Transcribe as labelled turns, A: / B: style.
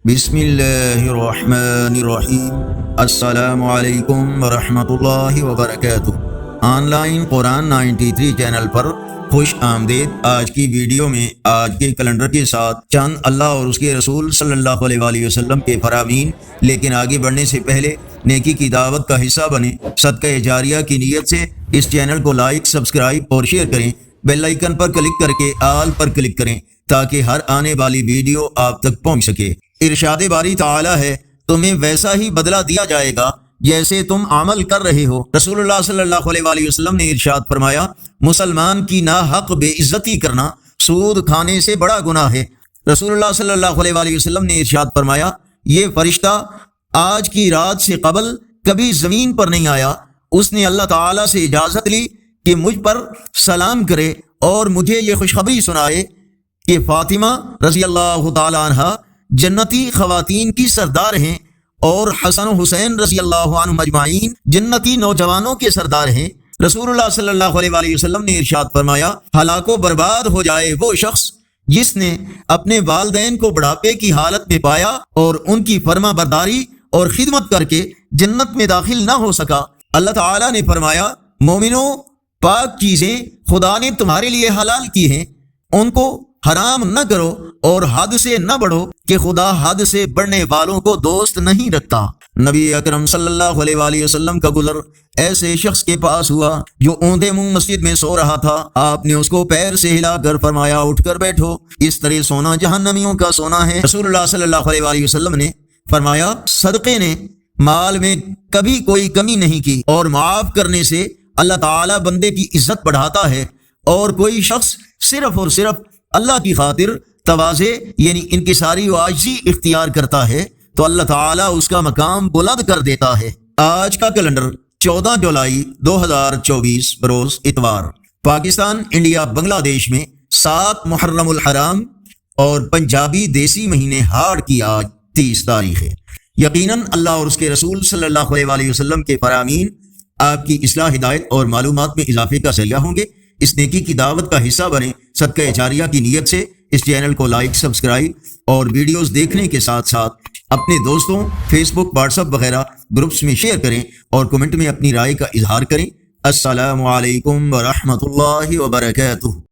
A: بسم اللہ الرحمن الرحیم۔ السلام علیکم ورحمۃ اللہ وبرکاتہ۔ آن لائن قرآن 93 چینل پر خوش آمدید۔ آج کی ویڈیو میں آج کے کیلنڈر کے ساتھ چند اللہ اور اس کے رسول صلی اللہ علیہ وآلہ وسلم کے فرامین، لیکن آگے بڑھنے سے پہلے نیکی کی دعوت کا حصہ بنیں۔ صدقہ جاریہ کی نیت سے اس چینل کو لائک، سبسکرائب اور شیئر کریں۔ بیل آئیکن پر کلک کر کے آل پر کلک کریں تاکہ ہر آنے والی ویڈیو آپ تک پہنچ سکے۔ ارشاد باری تعالی ہے، تمہیں ویسا ہی بدلہ دیا جائے گا جیسے تم عمل کر رہے ہو۔ رسول اللہ صلی اللہ علیہ وآلہ وسلم نے ارشاد فرمایا، مسلمان کی ناحق بے عزتی کرنا سود کھانے سے بڑا گناہ ہے۔ رسول اللہ صلی اللہ علیہ وآلہ وسلم نے ارشاد فرمایا، یہ فرشتہ آج کی رات سے قبل کبھی زمین پر نہیں آیا۔ اس نے اللہ تعالیٰ سے اجازت لی کہ مجھ پر سلام کرے اور مجھے یہ خوشخبری سنائے کہ فاطمہ رضی اللہ تعالی عنہ جنتی خواتین کی سردار ہیں اور حسن و حسین رضی اللہ عنہم اجمعین جنتی نوجوانوں کے سردار ہیں۔ رسول اللہ صلی اللہ علیہ وآلہ وسلم نے ارشاد فرمایا، ہلاک و برباد ہو جائے وہ شخص جس نے اپنے والدین کو بڑھاپے کی حالت میں پایا اور ان کی فرما برداری اور خدمت کر کے جنت میں داخل نہ ہو سکا۔ اللہ تعالیٰ نے فرمایا، مومنوں، پاک چیزیں خدا نے تمہارے لیے حلال کی ہیں، ان کو حرام نہ کرو اور حد سے نہ بڑھو کہ خدا حد سے بڑھنے والوں کو دوست نہیں رکھتا۔ نبی اکرم صلی اللہ علیہ وآلہ وسلم کا گزر ایسے شخص کے پاس ہوا جو اوندے منہ مسجد میں سو رہا تھا۔ آپ نے اس کو پیر سے ہلا کر فرمایا، اٹھ کر بیٹھو، اس طرح سونا جہنمیوں کا سونا ہے۔ رسول اللہ صلی اللہ علیہ وآلہ وسلم نے فرمایا، صدقے نے مال میں کبھی کوئی کمی نہیں کی اور معاف کرنے سے اللہ تعالیٰ بندے کی عزت بڑھاتا ہے، اور کوئی شخص صرف اور صرف اللہ کی خاطر تواضع یعنی انکساری و عاجزی اختیار کرتا ہے تو اللہ تعالیٰ اس کا مقام بلند کر دیتا ہے۔ آج کا کیلنڈر 14 جولائی 2024 بروز اتوار۔ پاکستان، انڈیا، بنگلہ دیش میں 7 محرم الحرام اور پنجابی دیسی مہینے ہاڑ کی آج 30 تاریخ ہے۔ یقیناً اللہ اور اس کے رسول صلی اللہ علیہ وآلہ وسلم کے فرامین آپ کی اصلاح، ہدایت اور معلومات میں اضافے کا ذریعہ ہوں گے۔ اس نیکی کی دعوت کا حصہ بنیں۔ صدقہ جاریہ کی نیت سے اس چینل کو لائک، سبسکرائب اور ویڈیوز دیکھنے کے ساتھ ساتھ اپنے دوستوں، فیس بک، واٹس ایپ وغیرہ گروپس میں شیئر کریں اور کمنٹ میں اپنی رائے کا اظہار کریں۔ السلام علیکم ورحمۃ اللہ وبرکاتہ۔